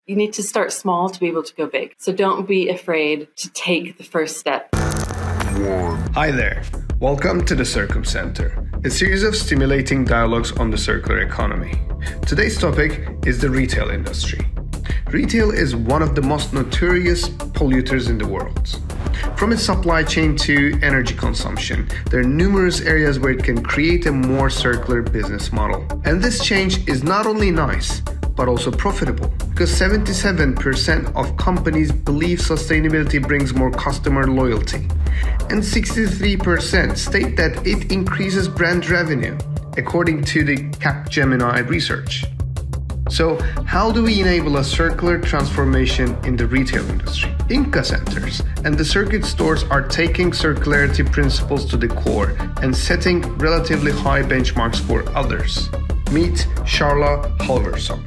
You need to start small to be able to go big. So don't be afraid to take the first step. Hi there. Welcome to the Circum Center, a series of stimulating dialogues on the circular economy. Today's topic is the retail industry. Retail is one of the most notorious polluters in the world. From its supply chain to energy consumption, there are numerous areas where it can create a more circular business model. And this change is not only nice, but also profitable, because 77% of companies believe sustainability brings more customer loyalty, and 63% state that it increases brand revenue, according to the Capgemini research. So, how do we enable a circular transformation in the retail industry? Ingka centers and the circuit stores are taking circularity principles to the core and setting relatively high benchmarks for others. Meet Sharla Halvorson.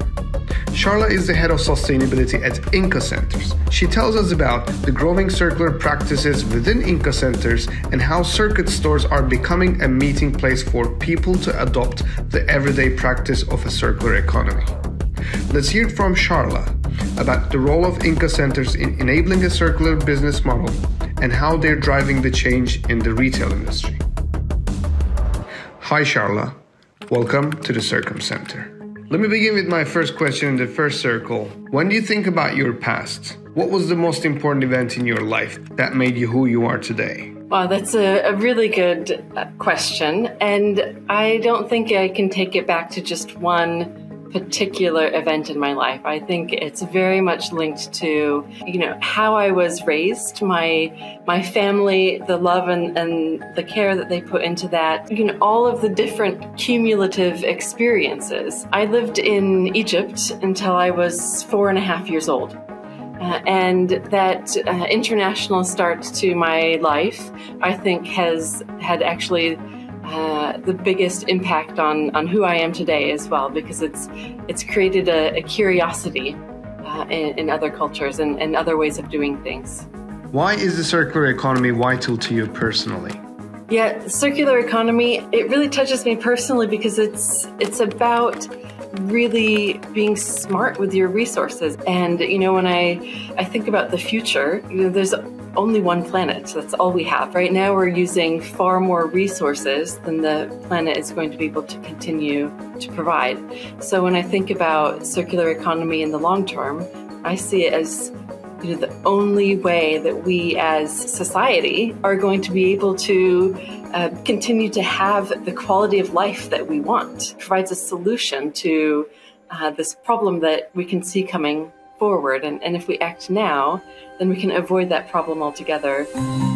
Sharla is the head of sustainability at Ingka Centers. She tells us about the growing circular practices within Ingka Centers and how circuit stores are becoming a meeting place for people to adopt the everyday practice of a circular economy. Let's hear from Sharla about the role of Ingka Centers in enabling a circular business model and how they're driving the change in the retail industry. Hi Sharla, welcome to the Circum Center. Let me begin with my first question in the first circle. When you think about your past, what was the most important event in your life that made you who you are today? Wow, that's a really good question. And I don't think I can take it back to just one particular event in my life. I think it's very much linked to, how I was raised, my family, the love and the care that they put into that, all of the different cumulative experiences. I lived in Egypt until I was 4.5 years old. And that international start to my life, I think, has had actually the biggest impact on who I am today as well, because it's created a curiosity in other cultures and other ways of doing things. Why is the circular economy vital to you personally? Yeah, the circular economy, it really touches me personally because it's about really being smart with your resources. And, when I think about the future, there's only one planet. That's all we have. Right now we're using far more resources than the planet is going to be able to continue to provide. So when I think about circular economy in the long term, I see it as the only way that we as society are going to be able to continue to have the quality of life that we want. It provides a solution to this problem that we can see coming forward. And if we act now, then we can avoid that problem altogether.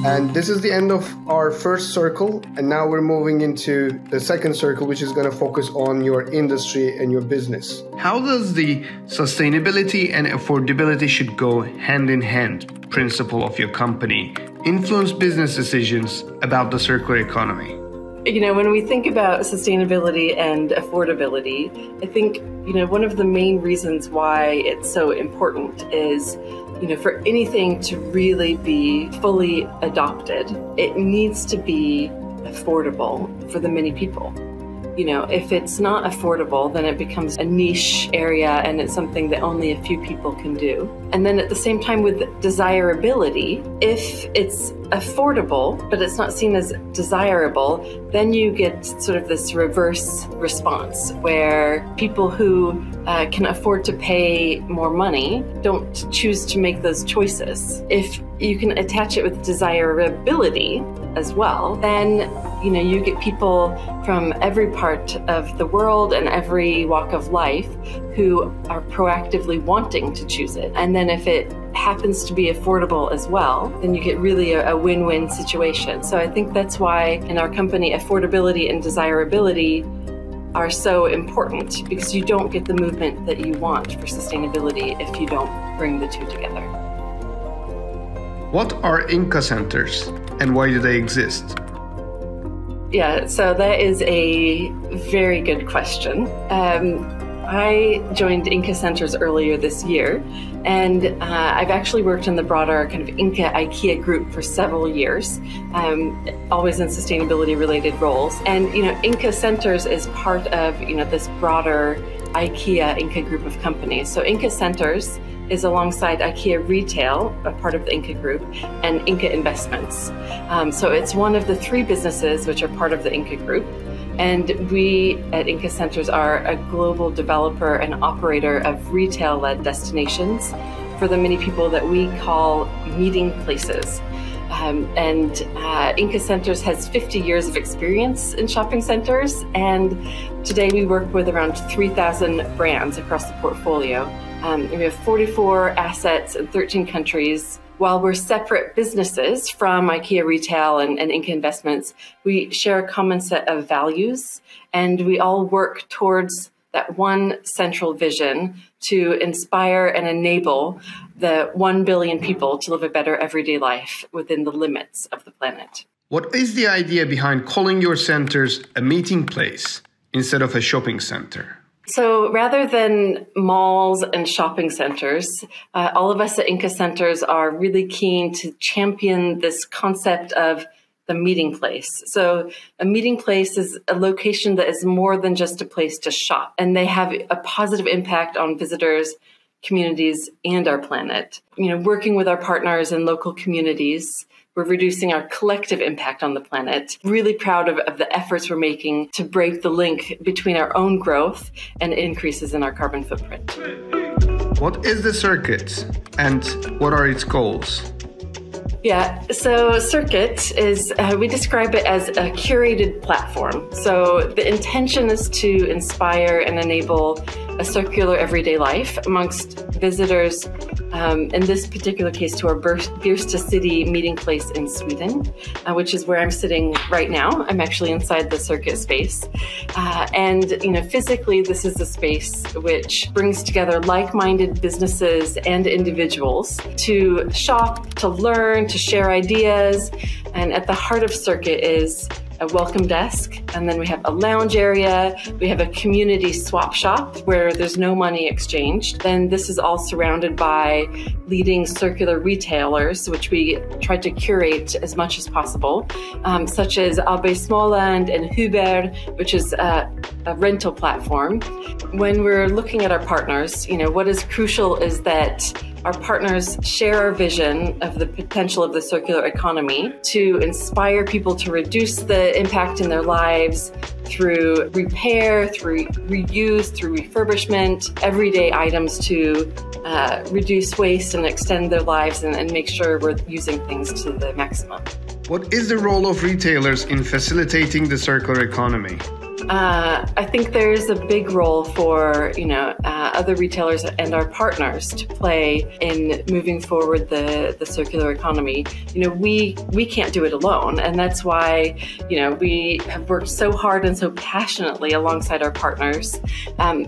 And this is the end of our first circle. And now we're moving into the second circle, which is going to focus on your industry and your business. How does the sustainability and affordability should go hand in hand principle of your company influence business decisions about the circular economy? When we think about sustainability and affordability, I think, one of the main reasons why it's so important is, for anything to really be fully adopted, it needs to be affordable for the many people. If it's not affordable, then it becomes a niche area and it's something that only a few people can do. And then at the same time with desirability, if it's affordable, but it's not seen as desirable, then you get sort of this reverse response where people who can afford to pay more money don't choose to make those choices. If you can attach it with desirability as well, then you get people from every part of the world and every walk of life who are proactively wanting to choose it. And then if it happens to be affordable as well, then you get really a win-win situation. So I think that's why in our company, affordability and desirability are so important, because you don't get the movement that you want for sustainability if you don't bring the two together. What are Ingka Centers and why do they exist? Yeah, so that is a very good question. I joined Ingka Centers earlier this year, and I've actually worked in the broader kind of Ingka IKEA group for several years, always in sustainability-related roles. And Ingka Centers is part of this broader IKEA Ingka group of companies. So Ingka Centers is alongside IKEA Retail, a part of the Ingka Group, and Ingka Investments. So it's one of the three businesses which are part of the Ingka Group. And we at Ingka Centers are a global developer and operator of retail-led destinations for the many people that we call meeting places. Ingka Centers has 50 years of experience in shopping centers, and today we work with around 3,000 brands across the portfolio. We have 44 assets in 13 countries. While we're separate businesses from IKEA Retail and Ingka Investments, we share a common set of values, and we all work towards that one central vision to inspire and enable the 1 billion people to live a better everyday life within the limits of the planet. What is the idea behind calling your centers a meeting place instead of a shopping center? So rather than malls and shopping centers, all of us at Ingka Centers are really keen to champion this concept of the meeting place. So a meeting place is a location that is more than just a place to shop, and they have a positive impact on visitors, communities, and our planet. Working with our partners in local communities, we're reducing our collective impact on the planet. Really proud of the efforts we're making to break the link between our own growth and increases in our carbon footprint. What is the circuit and what are its goals? Yeah, so Circuit is, we describe it as a curated platform. So the intention is to inspire and enable a circular everyday life amongst visitors, in this particular case to our Birsta City meeting place in Sweden, which is where I'm sitting right now. I'm actually inside the Circuit space. Physically, this is a space which brings together like-minded businesses and individuals to shop, to learn, to share ideas. And at the heart of Circuit is a welcome desk, and then we have a lounge area, we have a community swap shop where there's no money exchanged. Then this is all surrounded by leading circular retailers, which we try to curate as much as possible, such as AB Småland and Huber, which is a rental platform. When we're looking at our partners, what is crucial is that our partners share our vision of the potential of the circular economy to inspire people to reduce the impact in their lives through repair, through reuse, through refurbishment, everyday items to reduce waste and extend their lives and make sure we're using things to the maximum. What is the role of retailers in facilitating the circular economy? I think there is a big role for other retailers and our partners to play in moving forward the circular economy. We can't do it alone, and that's why we have worked so hard and so passionately alongside our partners,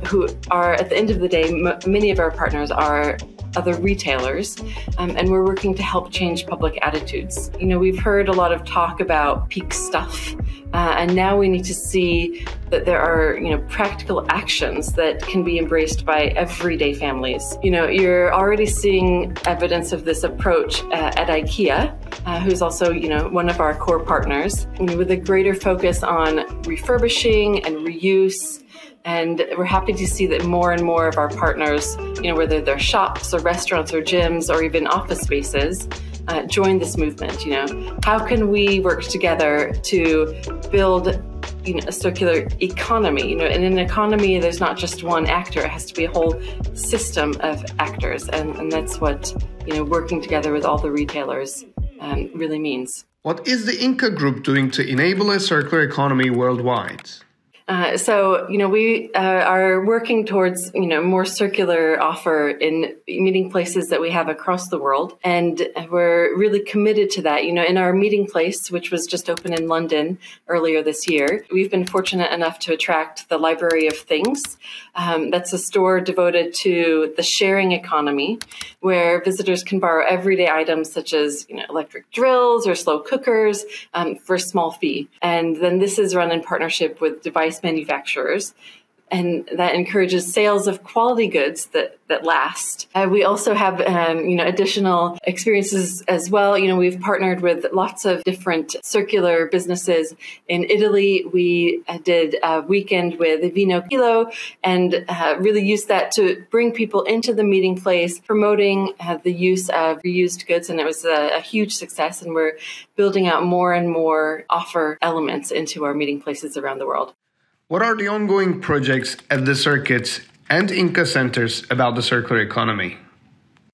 who are at the end of the day, many of our partners are other retailers, and we're working to help change public attitudes. We've heard a lot of talk about peak stuff, and now we need to see that there are practical actions that can be embraced by everyday families. You're already seeing evidence of this approach at IKEA, who's also one of our core partners, with a greater focus on refurbishing and reuse. And we're happy to see that more and more of our partners, whether they're shops or restaurants or gyms or even office spaces, join this movement. How can we work together to build a circular economy? In an economy, there's not just one actor. It has to be a whole system of actors. And that's what working together with all the retailers really means. What is the Ingka Group doing to enable a circular economy worldwide? We are working towards, more circular offer in meeting places that we have across the world. And we're really committed to that. In our meeting place, which was just opened in London earlier this year, we've been fortunate enough to attract the Library of Things. That's a store devoted to the sharing economy, where visitors can borrow everyday items such as, electric drills or slow cookers for a small fee. And then this is run in partnership with device manufacturers and that encourages sales of quality goods that last. We also have, additional experiences as well. We've partnered with lots of different circular businesses. In Italy, we did a weekend with Vino Kilo and really used that to bring people into the meeting place, promoting the use of reused goods. And it was a huge success. And we're building out more and more offer elements into our meeting places around the world. What are the ongoing projects at the circuits and Ingka centers about the circular economy?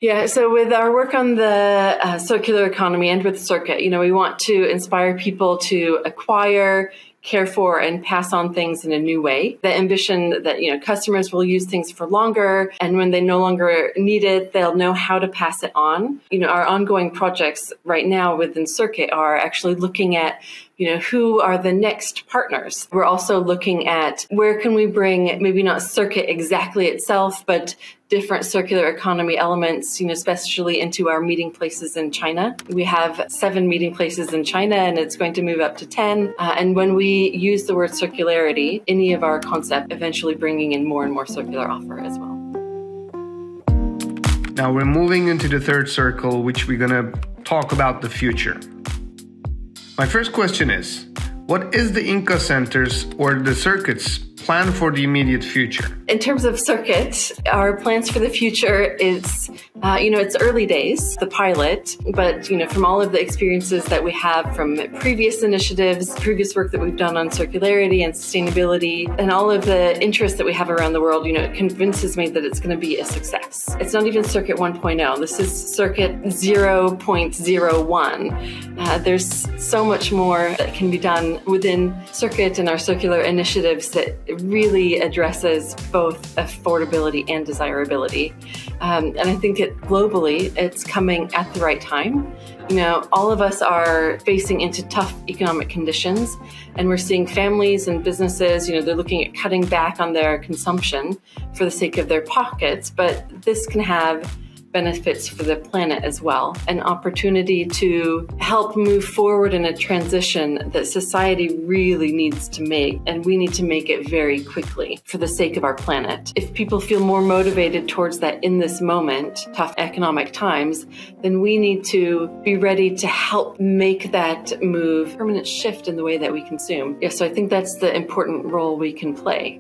Yeah, so with our work on the circular economy and with Circuit, we want to inspire people to acquire, care for, and pass on things in a new way. The ambition that, customers will use things for longer, and when they no longer need it, they'll know how to pass it on. Our ongoing projects right now within Circuit are actually looking at who are the next partners. We're also looking at where can we bring maybe not Circuit exactly itself, but different circular economy elements, especially into our meeting places in China. We have 7 meeting places in China, and it's going to move up to 10. And when we use the word circularity, any of our concept, eventually bringing in more and more circular offer as well. Now we're moving into the third circle, which we're going to talk about the future. My first question is, what is the Ingka centers or the circuits plan for the immediate future? In terms of Circuit, our plans for the future is, it's early days, the pilot, but, from all of the experiences that we have from previous initiatives, previous work that we've done on circularity and sustainability, and all of the interest that we have around the world, it convinces me that it's going to be a success. It's not even Circuit 1.0. This is Circuit 0.01. There's so much more that can be done within Circuit and our circular initiatives that really addresses both affordability and desirability. And I think globally, it's coming at the right time. All of us are facing into tough economic conditions, and we're seeing families and businesses, they're looking at cutting back on their consumption for the sake of their pockets, but this can have benefits for the planet as well. An opportunity to help move forward in a transition that society really needs to make, and we need to make it very quickly for the sake of our planet. If people feel more motivated towards that in this moment, tough economic times, then we need to be ready to help make that move, permanent shift in the way that we consume. Yeah, so I think that's the important role we can play.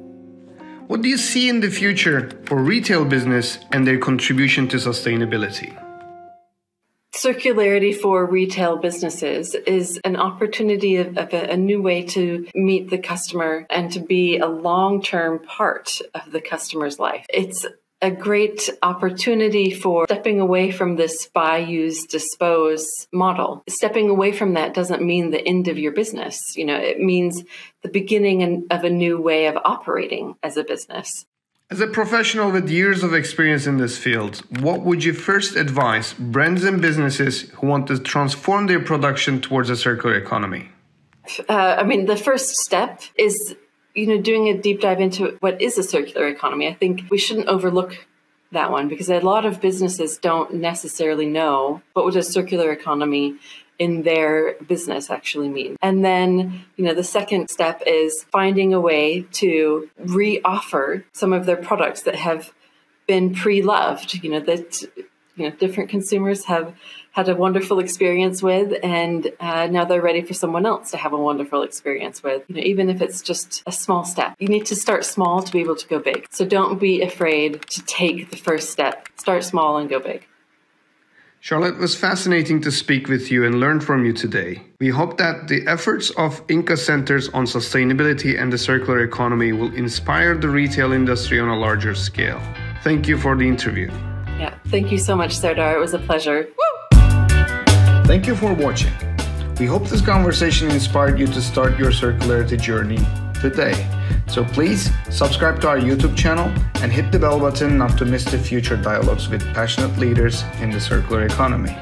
What do you see in the future for retail business and their contribution to sustainability? Circularity for retail businesses is an opportunity of a new way to meet the customer and to be a long-term part of the customer's life. It's a great opportunity for stepping away from this buy, use, dispose model. Stepping away from that doesn't mean the end of your business. It means the beginning of a new way of operating as a business. As a professional with years of experience in this field, what would you first advise brands and businesses who want to transform their production towards a circular economy? The first step is doing a deep dive into what is a circular economy. I think we shouldn't overlook that one because a lot of businesses don't necessarily know what would a circular economy in their business actually mean. And then, the second step is finding a way to re-offer some of their products that have been pre-loved, that different consumers have had a wonderful experience with, and now they're ready for someone else to have a wonderful experience with, even if it's just a small step. You need to start small to be able to go big. So don't be afraid to take the first step. Start small and go big. Sharla, it was fascinating to speak with you and learn from you today. We hope that the efforts of Ingka Centers on sustainability and the circular economy will inspire the retail industry on a larger scale. Thank you for the interview. Yeah, thank you so much, Serdar. It was a pleasure. Thank you for watching. We hope this conversation inspired you to start your circularity journey today. So please subscribe to our YouTube channel and hit the bell button not to miss the future dialogues with passionate leaders in the circular economy.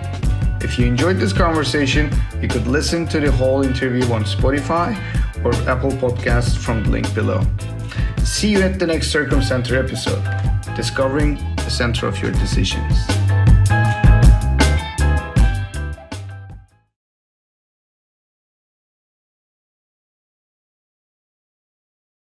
If you enjoyed this conversation, you could listen to the whole interview on Spotify or Apple Podcasts from the link below. See you at the next Circum Center episode, discovering the center of your decisions.